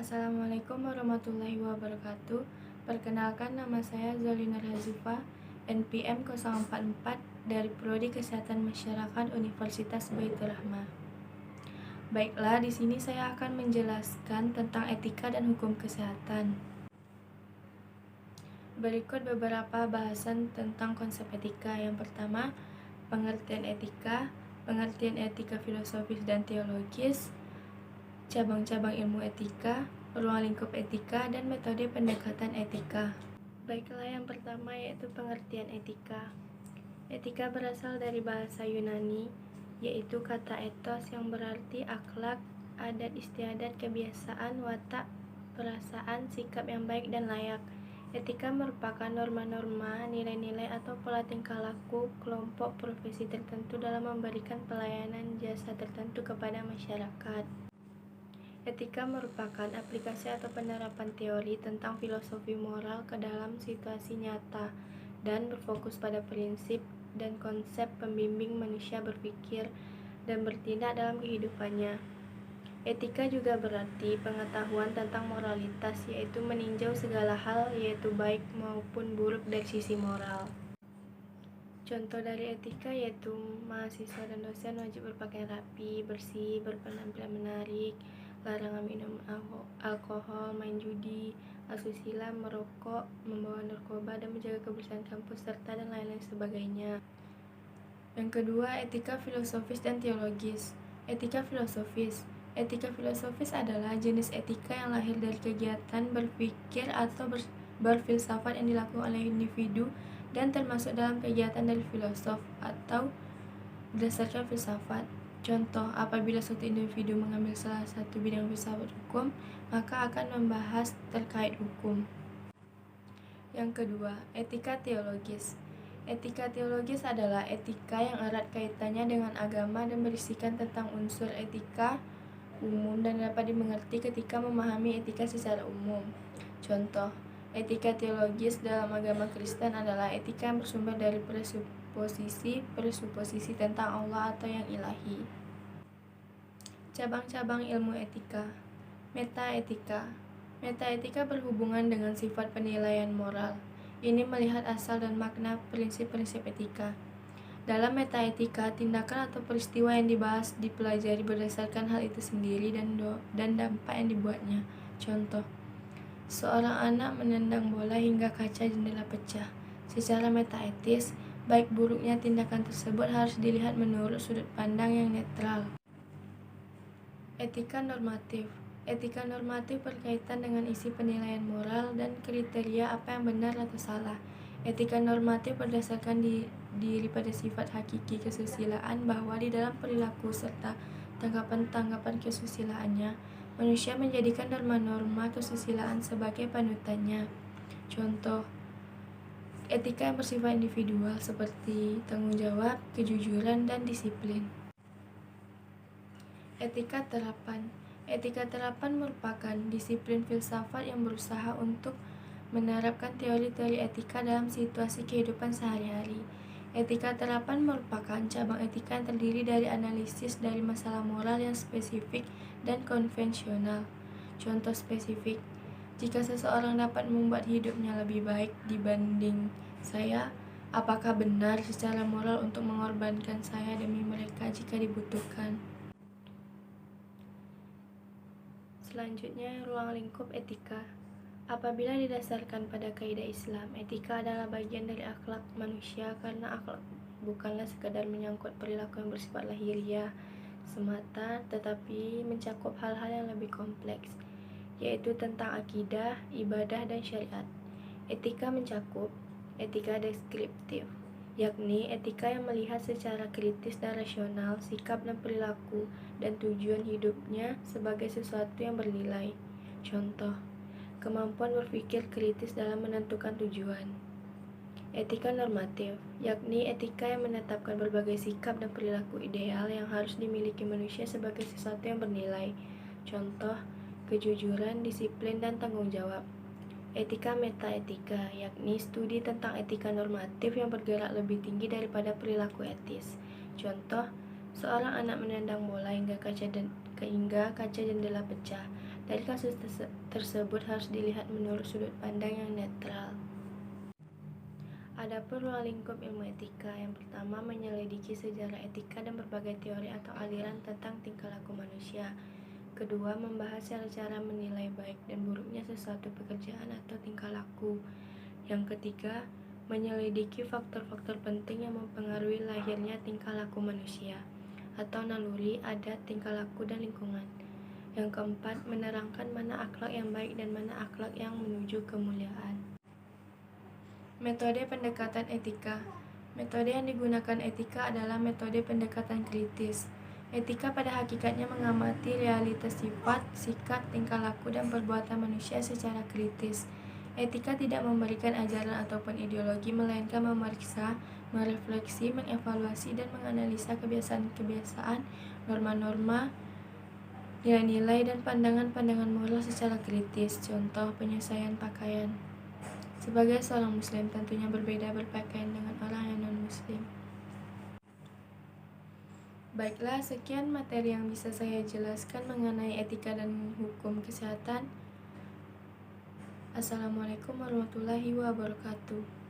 Assalamualaikum warahmatullahi wabarakatuh. Perkenalkan, nama saya Zolina Hazifa, NPM 044 dari Prodi Kesehatan Masyarakat Universitas Baitur Rahmah. Baiklah, di sini saya akan menjelaskan tentang etika dan hukum kesehatan. Berikut beberapa bahasan tentang konsep etika. Yang pertama, pengertian etika filosofis dan teologis, cabang-cabang ilmu etika, ruang lingkup etika, dan metode pendekatan etika. Baiklah, yang pertama yaitu pengertian etika. Etika berasal dari bahasa Yunani, yaitu kata ethos yang berarti akhlak, adat istiadat, kebiasaan, watak, perasaan, sikap yang baik dan layak. Etika merupakan norma-norma, nilai-nilai atau pola tingkah laku kelompok profesi tertentu dalam memberikan pelayanan jasa tertentu kepada masyarakat. Etika merupakan aplikasi atau penerapan teori tentang filosofi moral ke dalam situasi nyata dan berfokus pada prinsip dan konsep pembimbing manusia berpikir dan bertindak dalam kehidupannya. Etika juga berarti pengetahuan tentang moralitas, yaitu meninjau segala hal, yaitu baik maupun buruk dari sisi moral. Contoh dari etika yaitu mahasiswa dan dosen wajib berpakaian rapi, bersih, berpenampilan menarik, larangan minum alkohol, main judi, asusila, merokok, membawa narkoba, dan menjaga kebersihan kampus, serta dan lain-lain sebagainya. Yang kedua, etika filosofis dan teologis. Etika filosofis adalah jenis etika yang lahir dari kegiatan berpikir atau berfilsafat yang dilakukan oleh individu dan termasuk dalam kegiatan dari filosof atau berdasarkan filsafat. Contoh, apabila suatu individu mengambil salah satu bidang filsafat hukum, maka akan membahas terkait hukum. Yang kedua, etika teologis. Etika teologis adalah etika yang erat kaitannya dengan agama dan berisikan tentang unsur etika umum dan dapat dimengerti ketika memahami etika secara umum. Contoh, etika teologis dalam agama Kristen adalah etika yang bersumber dari presuposisi tentang Allah atau yang ilahi. Cabang-cabang ilmu etika. Metaetika. Metaetika berhubungan dengan sifat penilaian moral. Ini melihat asal dan makna prinsip-prinsip etika. Dalam metaetika, tindakan atau peristiwa yang dibahas dipelajari berdasarkan hal itu sendiri dan dampak yang dibuatnya. Contoh, seorang anak menendang bola hingga kaca jendela pecah. Secara metaetis, baik buruknya tindakan tersebut harus dilihat menurut sudut pandang yang netral. Etika normatif. Etika normatif berkaitan dengan isi penilaian moral dan kriteria apa yang benar atau salah. Etika normatif berdasarkan diri pada sifat hakiki kesusilaan, bahwa di dalam perilaku serta tanggapan-tanggapan kesusilaannya, manusia menjadikan norma-norma kesusilaan sebagai panutannya. Contoh, etika yang bersifat individual seperti tanggung jawab, kejujuran, dan disiplin. Etika terapan. Etika terapan merupakan disiplin filsafat yang berusaha untuk menerapkan teori-teori etika dalam situasi kehidupan sehari-hari. Etika terapan merupakan cabang etika yang terdiri dari analisis dari masalah moral yang spesifik dan konvensional. Contoh spesifik, jika seseorang dapat membuat hidupnya lebih baik dibanding saya, apakah benar secara moral untuk mengorbankan saya demi mereka jika dibutuhkan? Selanjutnya, ruang lingkup etika. Apabila didasarkan pada kaidah Islam, etika adalah bagian dari akhlak manusia karena akhlak bukanlah sekadar menyangkut perilaku yang bersifat lahiriah semata, tetapi mencakup hal-hal yang lebih kompleks, yaitu tentang akidah, ibadah, dan syariat. Etika mencakup etika deskriptif, yakni etika yang melihat secara kritis dan rasional sikap dan perilaku dan tujuan hidupnya sebagai sesuatu yang bernilai. Contoh, kemampuan berpikir kritis dalam menentukan tujuan. Etika normatif, yakni etika yang menetapkan berbagai sikap dan perilaku ideal yang harus dimiliki manusia sebagai sesuatu yang bernilai. Contoh, kejujuran, disiplin, dan tanggung jawab. Etika metaetika, yakni studi tentang etika normatif yang bergerak lebih tinggi daripada perilaku etis. Contoh, seorang anak menendang bola hingga kaca jendela pecah. Dari kasus tersebut harus dilihat menurut sudut pandang yang netral. Adapun ruang lingkup ilmu etika, yang pertama menyelidiki sejarah etika dan berbagai teori atau aliran tentang tingkah laku manusia. Kedua, membahas cara-cara menilai baik dan buruknya sesuatu pekerjaan atau tingkah laku. Yang ketiga, menyelidiki faktor-faktor penting yang mempengaruhi lahirnya tingkah laku manusia atau naluri, adat, tingkah laku, dan lingkungan. Yang keempat, menerangkan mana akhlak yang baik dan mana akhlak yang menuju kemuliaan. Metode pendekatan etika. Metode yang digunakan etika adalah metode pendekatan kritis. Etika pada hakikatnya mengamati realitas sifat, sikap, tingkah laku, dan perbuatan manusia secara kritis. Etika tidak memberikan ajaran ataupun ideologi, melainkan memeriksa, merefleksi, mengevaluasi, dan menganalisa kebiasaan-kebiasaan, norma-norma, nilai-nilai, dan pandangan-pandangan moral secara kritis. Contoh, penyesuaian pakaian. Sebagai seorang muslim, tentunya berbeda berpakaian dengan orang yang non-muslim. Baiklah, sekian materi yang bisa saya jelaskan mengenai etika dan hukum kesehatan. Assalamualaikum warahmatullahi wabarakatuh.